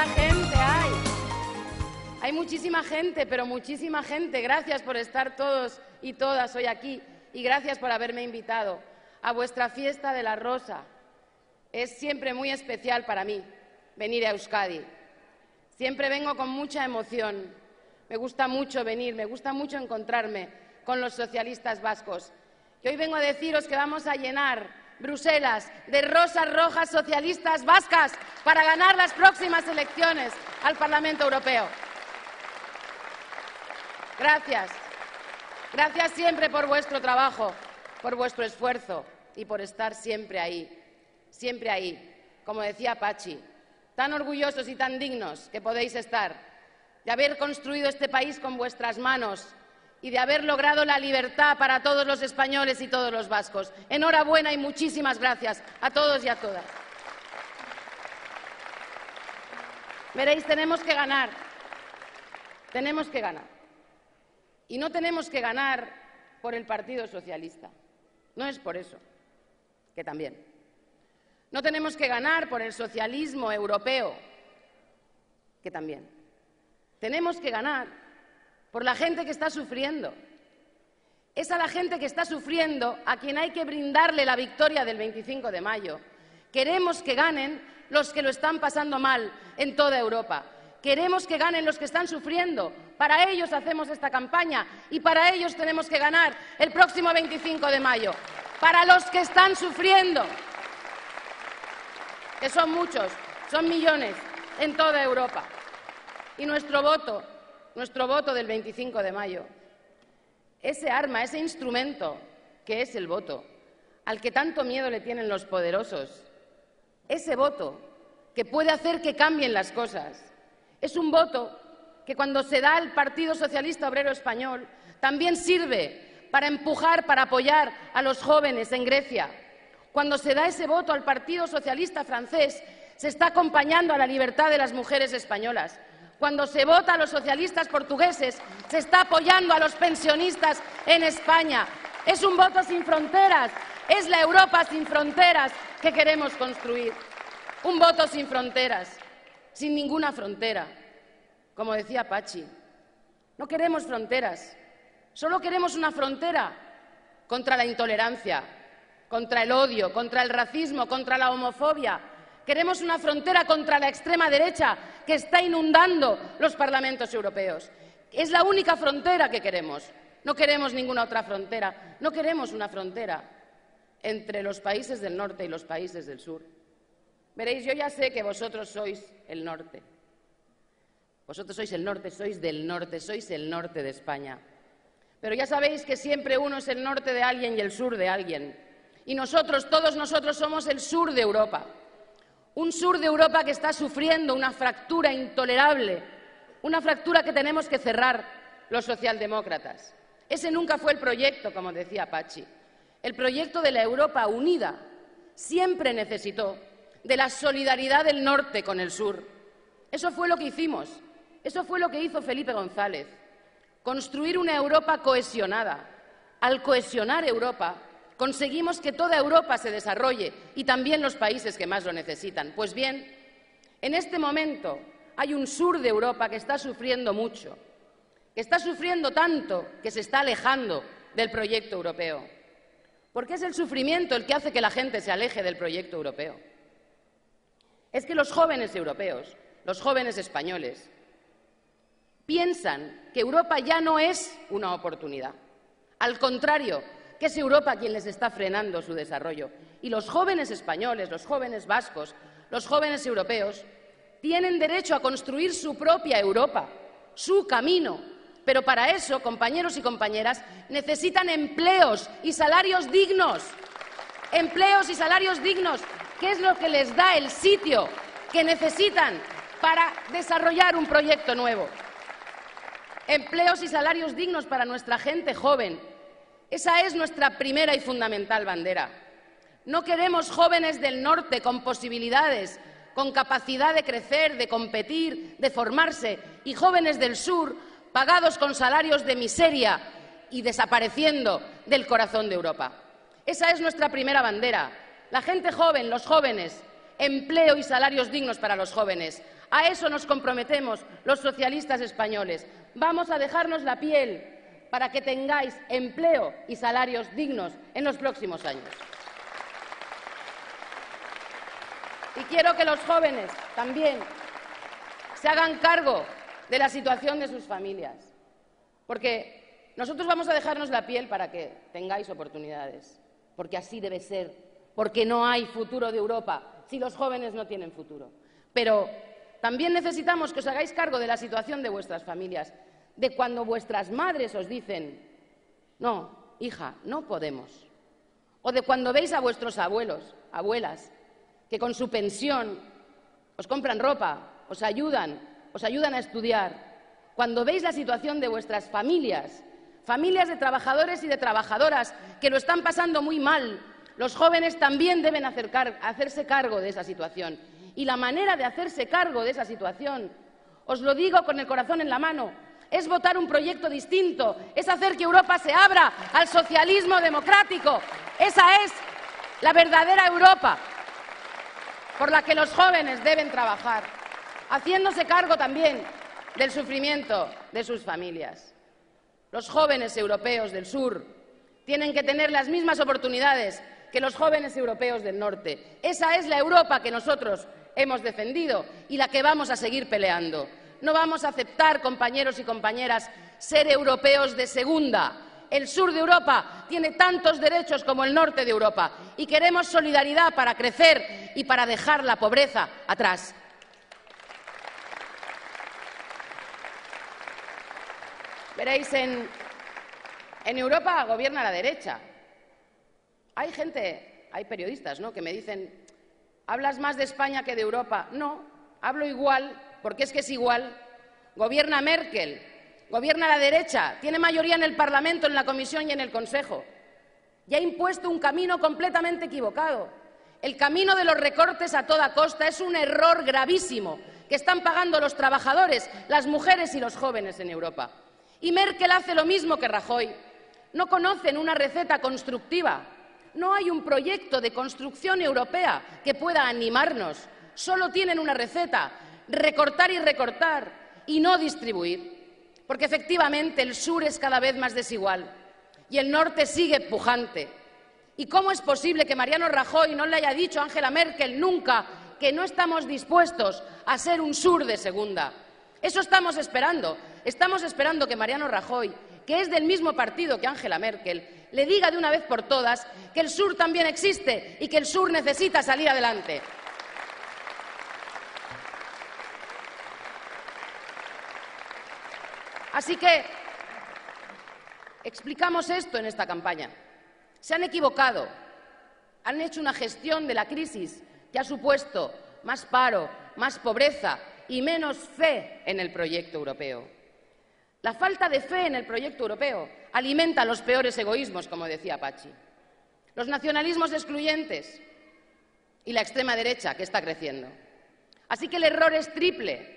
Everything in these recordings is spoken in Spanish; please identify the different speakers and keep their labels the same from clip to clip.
Speaker 1: cuánta gente hay. Hay muchísima gente, pero muchísima gente. Gracias por estar todos y todas hoy aquí y gracias por haberme invitado a vuestra fiesta de la Rosa. Es siempre muy especial para mí venir a Euskadi. Siempre vengo con mucha emoción. Me gusta mucho venir, me gusta mucho encontrarme con los socialistas vascos. Y hoy vengo a deciros que vamos a llenar Bruselas de rosas rojas socialistas vascas para ganar las próximas elecciones al Parlamento Europeo. Gracias. Gracias siempre por vuestro trabajo, por vuestro esfuerzo y por estar siempre ahí, como decía Pachi, tan orgullosos y tan dignos que podéis estar, de haber construido este país con vuestras manos y de haber logrado la libertad para todos los españoles y todos los vascos. Enhorabuena y muchísimas gracias a todos y a todas. Veréis, tenemos que ganar. Tenemos que ganar. Y no tenemos que ganar por el Partido Socialista. No es por eso, que también. No tenemos que ganar por el socialismo europeo, que también. Tenemos que ganar por la gente que está sufriendo. Es a la gente que está sufriendo a quien hay que brindarle la victoria del 25 de mayo. Queremos que ganen los que lo están pasando mal en toda Europa. Queremos que ganen los que están sufriendo. Para ellos hacemos esta campaña y para ellos tenemos que ganar el próximo 25 de mayo. Para los que están sufriendo, que son muchos, son millones en toda Europa. Y nuestro voto del 25 de mayo, ese arma, ese instrumento que es el voto, al que tanto miedo le tienen los poderosos, ese voto que puede hacer que cambien las cosas, es un voto que cuando se da al Partido Socialista Obrero Español también sirve para empujar, para apoyar a los jóvenes en Grecia. Cuando se da ese voto al Partido Socialista francés, se está acompañando a la libertad de las mujeres españolas. Cuando se vota a los socialistas portugueses, se está apoyando a los pensionistas en España. Es un voto sin fronteras, es la Europa sin fronteras que queremos construir. Un voto sin fronteras, sin ninguna frontera. Como decía Pachi, no queremos fronteras, solo queremos una frontera contra la intolerancia, contra el odio, contra el racismo, contra la homofobia. Queremos una frontera contra la extrema derecha que está inundando los parlamentos europeos. Es la única frontera que queremos. No queremos ninguna otra frontera. No queremos una frontera entre los países del norte y los países del sur. Veréis, yo ya sé que vosotros sois el norte. Vosotros sois el norte, sois del norte, sois el norte de España. Pero ya sabéis que siempre uno es el norte de alguien y el sur de alguien. Y nosotros, todos nosotros, somos el sur de Europa. Un sur de Europa que está sufriendo una fractura intolerable, una fractura que tenemos que cerrar los socialdemócratas. Ese nunca fue el proyecto, como decía Pachi. El proyecto de la Europa unida siempre necesitó de la solidaridad del norte con el sur. Eso fue lo que hicimos, eso fue lo que hizo Felipe González. Construir una Europa cohesionada. Al cohesionar Europa, conseguimos que toda Europa se desarrolle y también los países que más lo necesitan. Pues bien, en este momento hay un sur de Europa que está sufriendo mucho, que está sufriendo tanto que se está alejando del proyecto europeo. Porque es el sufrimiento el que hace que la gente se aleje del proyecto europeo. Es que los jóvenes europeos, los jóvenes españoles, piensan que Europa ya no es una oportunidad. Al contrario, que es Europa quien les está frenando su desarrollo. Y los jóvenes españoles, los jóvenes vascos, los jóvenes europeos, tienen derecho a construir su propia Europa, su camino. Pero para eso, compañeros y compañeras, necesitan empleos y salarios dignos. Empleos y salarios dignos, que es lo que les da el sitio que necesitan para desarrollar un proyecto nuevo. Empleos y salarios dignos para nuestra gente joven. Esa es nuestra primera y fundamental bandera. No queremos jóvenes del norte con posibilidades, con capacidad de crecer, de competir, de formarse, y jóvenes del sur pagados con salarios de miseria y desapareciendo del corazón de Europa. Esa es nuestra primera bandera. La gente joven, los jóvenes, empleo y salarios dignos para los jóvenes. A eso nos comprometemos los socialistas españoles. Vamos a dejarnos la piel para que tengáis empleo y salarios dignos en los próximos años. Y quiero que los jóvenes también se hagan cargo de la situación de sus familias, porque nosotros vamos a dejarnos la piel para que tengáis oportunidades, porque así debe ser, porque no hay futuro de Europa si los jóvenes no tienen futuro. Pero también necesitamos que os hagáis cargo de la situación de vuestras familias, de cuando vuestras madres os dicen «no, hija, no podemos», o de cuando veis a vuestros abuelos, abuelas, que con su pensión os compran ropa, os ayudan a estudiar, cuando veis la situación de vuestras familias, familias de trabajadores y de trabajadoras que lo están pasando muy mal, los jóvenes también deben hacerse cargo de esa situación. Y la manera de hacerse cargo de esa situación, os lo digo con el corazón en la mano, es votar un proyecto distinto, es hacer que Europa se abra al socialismo democrático. Esa es la verdadera Europa por la que los jóvenes deben trabajar, haciéndose cargo también del sufrimiento de sus familias. Los jóvenes europeos del sur tienen que tener las mismas oportunidades que los jóvenes europeos del norte. Esa es la Europa que nosotros hemos defendido y la que vamos a seguir peleando. No vamos a aceptar, compañeros y compañeras, ser europeos de segunda. El sur de Europa tiene tantos derechos como el norte de Europa y queremos solidaridad para crecer y para dejar la pobreza atrás. Veréis, en Europa gobierna la derecha. Hay periodistas, ¿no?, que me dicen «¿hablas más de España que de Europa?» No, hablo igual, porque es igual. Gobierna Merkel, gobierna la derecha, tiene mayoría en el Parlamento, en la Comisión y en el Consejo. Y ha impuesto un camino completamente equivocado. El camino de los recortes a toda costa es un error gravísimo que están pagando los trabajadores, las mujeres y los jóvenes en Europa. Y Merkel hace lo mismo que Rajoy. No conocen una receta constructiva. No hay un proyecto de construcción europea que pueda animarnos. Solo tienen una receta: recortar y recortar y no distribuir. Porque efectivamente el sur es cada vez más desigual y el norte sigue pujante. ¿Y cómo es posible que Mariano Rajoy no le haya dicho a Angela Merkel nunca que no estamos dispuestos a ser un sur de segunda? Eso estamos esperando. Estamos esperando que Mariano Rajoy, que es del mismo partido que Angela Merkel, le diga de una vez por todas que el sur también existe y que el sur necesita salir adelante. Así que explicamos esto en esta campaña. Se han equivocado, han hecho una gestión de la crisis que ha supuesto más paro, más pobreza y menos fe en el proyecto europeo. La falta de fe en el proyecto europeo alimenta los peores egoísmos, como decía Pachi, los nacionalismos excluyentes y la extrema derecha, que está creciendo. Así que el error es triple.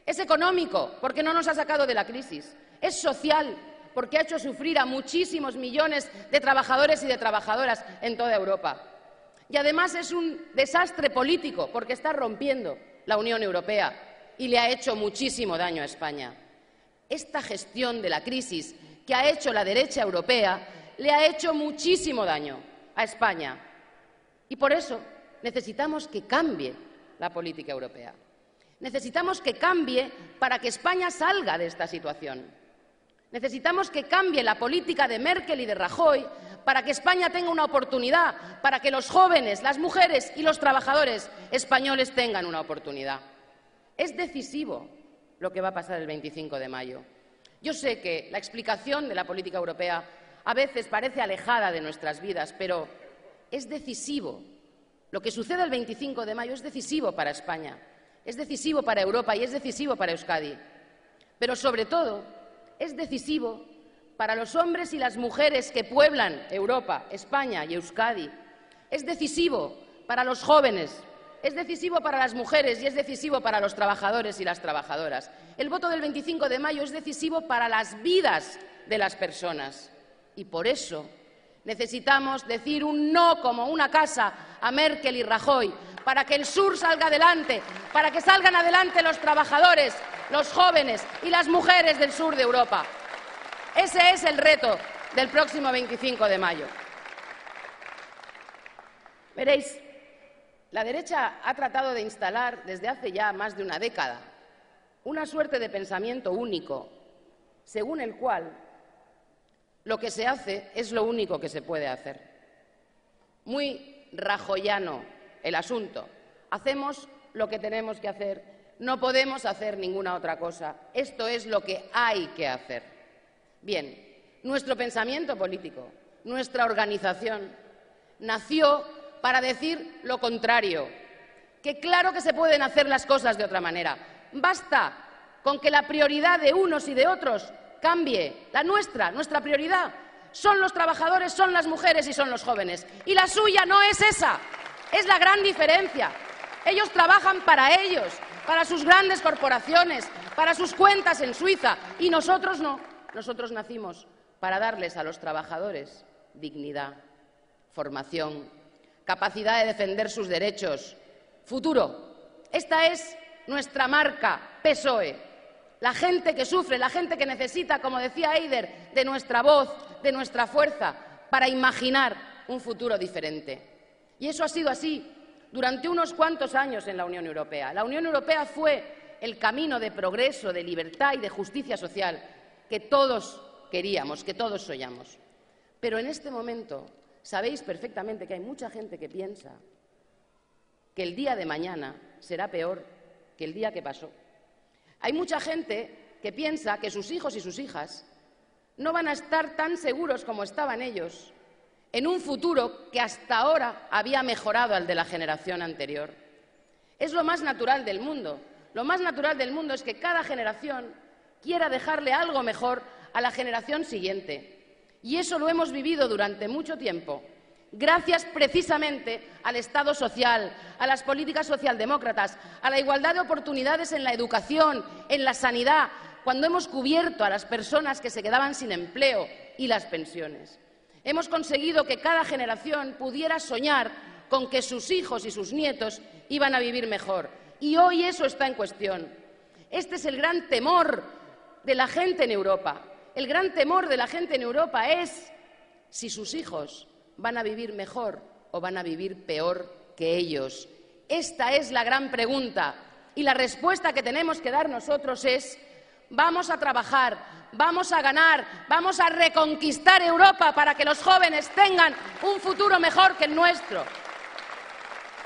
Speaker 1: Es económico, porque no nos ha sacado de la crisis. Es social, porque ha hecho sufrir a muchísimos millones de trabajadores y de trabajadoras en toda Europa. Y además es un desastre político, porque está rompiendo la Unión Europea y le ha hecho muchísimo daño a España. Esta gestión de la crisis que ha hecho la derecha europea le ha hecho muchísimo daño a España. Y por eso necesitamos que cambie la política europea. Necesitamos que cambie para que España salga de esta situación. Necesitamos que cambie la política de Merkel y de Rajoy para que España tenga una oportunidad, para que los jóvenes, las mujeres y los trabajadores españoles tengan una oportunidad. Es decisivo lo que va a pasar el 25 de mayo. Yo sé que la explicación de la política europea a veces parece alejada de nuestras vidas, pero es decisivo. Lo que sucede el 25 de mayo es decisivo para España, es decisivo para Europa y es decisivo para Euskadi. Pero, sobre todo, es decisivo para los hombres y las mujeres que pueblan Europa, España y Euskadi. Es decisivo para los jóvenes. Es decisivo para las mujeres y es decisivo para los trabajadores y las trabajadoras. El voto del 25 de mayo es decisivo para las vidas de las personas. Y por eso necesitamos decir un no como una casa a Merkel y Rajoy, para que el sur salga adelante, para que salgan adelante los trabajadores, los jóvenes y las mujeres del sur de Europa. Ese es el reto del próximo 25 de mayo. Veréis, la derecha ha tratado de instalar desde hace ya más de una década una suerte de pensamiento único, según el cual lo que se hace es lo único que se puede hacer. Muy rajoyano el asunto. Hacemos lo que tenemos que hacer, no podemos hacer ninguna otra cosa. Esto es lo que hay que hacer. Bien, nuestro pensamiento político, nuestra organización, nació para decir lo contrario, que claro que se pueden hacer las cosas de otra manera. Basta con que la prioridad de unos y de otros cambie. La nuestra prioridad son los trabajadores, son las mujeres y son los jóvenes. Y la suya no es esa, es la gran diferencia. Ellos trabajan para ellos, para sus grandes corporaciones, para sus cuentas en Suiza, y nosotros no. Nosotros nacimos para darles a los trabajadores dignidad, formación, capacidad de defender sus derechos, futuro. Esta es nuestra marca PSOE. La gente que sufre, la gente que necesita, como decía Eider, de nuestra voz, de nuestra fuerza, para imaginar un futuro diferente. Y eso ha sido así durante unos cuantos años en la Unión Europea. La Unión Europea fue el camino de progreso, de libertad y de justicia social que todos queríamos, que todos soñamos. Pero en este momento sabéis perfectamente que hay mucha gente que piensa que el día de mañana será peor que el día que pasó. Hay mucha gente que piensa que sus hijos y sus hijas no van a estar tan seguros como estaban ellos en un futuro que hasta ahora había mejorado al de la generación anterior. Es lo más natural del mundo. Lo más natural del mundo es que cada generación quiera dejarle algo mejor a la generación siguiente. Y eso lo hemos vivido durante mucho tiempo, gracias precisamente al Estado social, a las políticas socialdemócratas, a la igualdad de oportunidades en la educación, en la sanidad, cuando hemos cubierto a las personas que se quedaban sin empleo y las pensiones. Hemos conseguido que cada generación pudiera soñar con que sus hijos y sus nietos iban a vivir mejor. Y hoy eso está en cuestión. Este es el gran temor de la gente en Europa. El gran temor de la gente en Europa es si sus hijos van a vivir mejor o van a vivir peor que ellos. Esta es la gran pregunta. Y la respuesta que tenemos que dar nosotros es: vamos a trabajar, vamos a ganar, vamos a reconquistar Europa para que los jóvenes tengan un futuro mejor que el nuestro.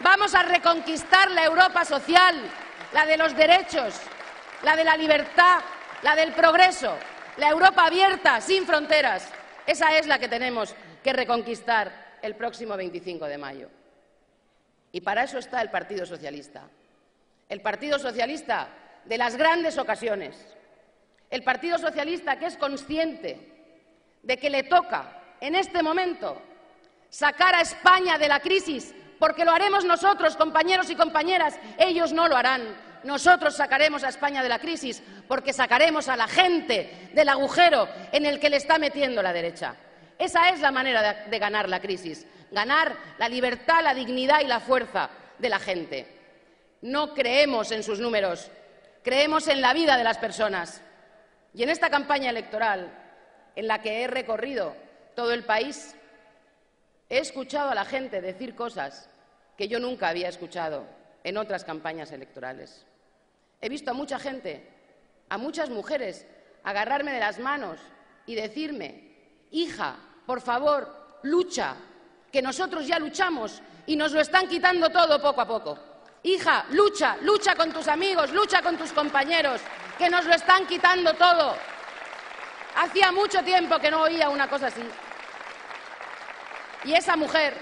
Speaker 1: Vamos a reconquistar la Europa social, la de los derechos, la de la libertad, la del progreso, la Europa abierta, sin fronteras. Esa es la que tenemos que reconquistar el próximo 25 de mayo. Y para eso está el Partido Socialista. El Partido Socialista de las grandes ocasiones. El Partido Socialista que es consciente de que le toca, en este momento, sacar a España de la crisis, porque lo haremos nosotros, compañeros y compañeras. Ellos no lo harán. Nosotros sacaremos a España de la crisis porque sacaremos a la gente del agujero en el que le está metiendo la derecha. Esa es la manera de ganar la crisis, ganar la libertad, la dignidad y la fuerza de la gente. No creemos en sus números, creemos en la vida de las personas. Y en esta campaña electoral, en la que he recorrido todo el país, he escuchado a la gente decir cosas que yo nunca había escuchado en otras campañas electorales. He visto a mucha gente, a muchas mujeres, agarrarme de las manos y decirme: hija, por favor, lucha, que nosotros ya luchamos y nos lo están quitando todo poco a poco. Hija, lucha, lucha con tus amigos, lucha con tus compañeros, que nos lo están quitando todo. Hacía mucho tiempo que no oía una cosa así. Y esa mujer,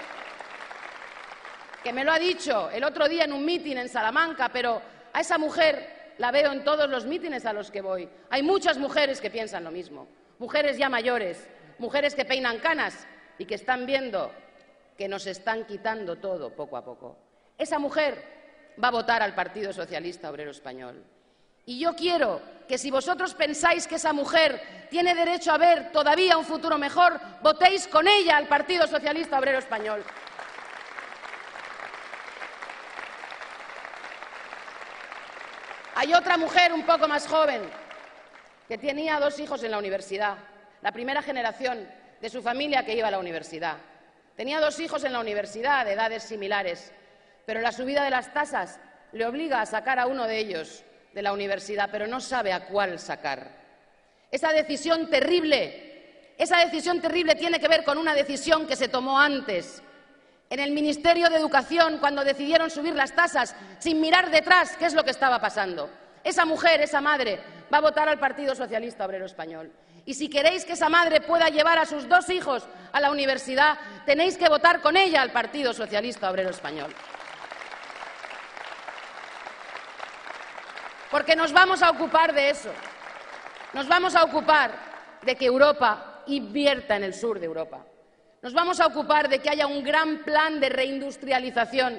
Speaker 1: que me lo ha dicho el otro día en un mitin en Salamanca, pero a esa mujer la veo en todos los mítines a los que voy. Hay muchas mujeres que piensan lo mismo, mujeres ya mayores, mujeres que peinan canas y que están viendo que nos están quitando todo poco a poco. Esa mujer va a votar al Partido Socialista Obrero Español. Y yo quiero que, si vosotros pensáis que esa mujer tiene derecho a ver todavía un futuro mejor, votéis con ella al Partido Socialista Obrero Español. Hay otra mujer un poco más joven que tenía 2 hijos en la universidad, la primera generación de su familia que iba a la universidad. Tenía 2 hijos en la universidad de edades similares, pero la subida de las tasas le obliga a sacar a uno de ellos de la universidad, pero no sabe a cuál sacar. Esa decisión terrible tiene que ver con una decisión que se tomó antes, en el Ministerio de Educación, cuando decidieron subir las tasas sin mirar detrás qué es lo que estaba pasando. Esa mujer, esa madre, va a votar al Partido Socialista Obrero Español. Y si queréis que esa madre pueda llevar a sus 2 hijos a la universidad, tenéis que votar con ella al Partido Socialista Obrero Español. Porque nos vamos a ocupar de eso. Nos vamos a ocupar de que Europa invierta en el sur de Europa. Nos vamos a ocupar de que haya un gran plan de reindustrialización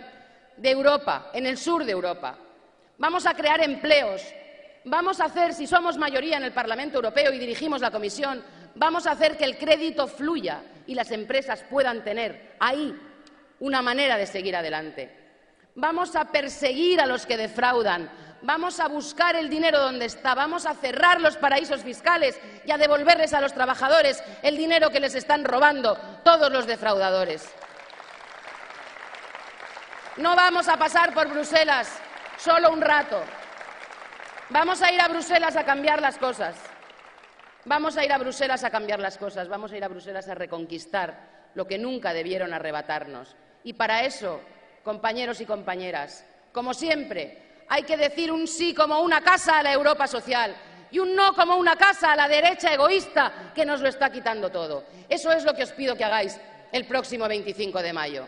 Speaker 1: de Europa, en el sur de Europa. Vamos a crear empleos. Vamos a hacer, si somos mayoría en el Parlamento Europeo y dirigimos la Comisión, vamos a hacer que el crédito fluya y las empresas puedan tener ahí una manera de seguir adelante. Vamos a perseguir a los que defraudan. Vamos a buscar el dinero donde está, vamos a cerrar los paraísos fiscales y a devolverles a los trabajadores el dinero que les están robando todos los defraudadores. No vamos a pasar por Bruselas solo un rato. Vamos a ir a Bruselas a cambiar las cosas. Vamos a ir a Bruselas a cambiar las cosas. Vamos a ir a Bruselas a reconquistar lo que nunca debieron arrebatarnos. Y para eso, compañeros y compañeras, como siempre, hay que decir un sí como una casa a la Europa social y un no como una casa a la derecha egoísta que nos lo está quitando todo. Eso es lo que os pido que hagáis el próximo 25 de mayo.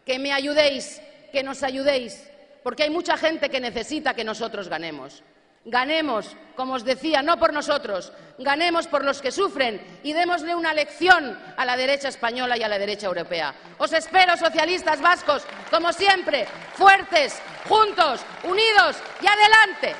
Speaker 1: Que me ayudéis, que nos ayudéis, porque hay mucha gente que necesita que nosotros ganemos. Ganemos, como os decía, no por nosotros, ganemos por los que sufren y démosle una lección a la derecha española y a la derecha europea. Os espero, socialistas vascos, como siempre, fuertes, juntos, unidos y adelante.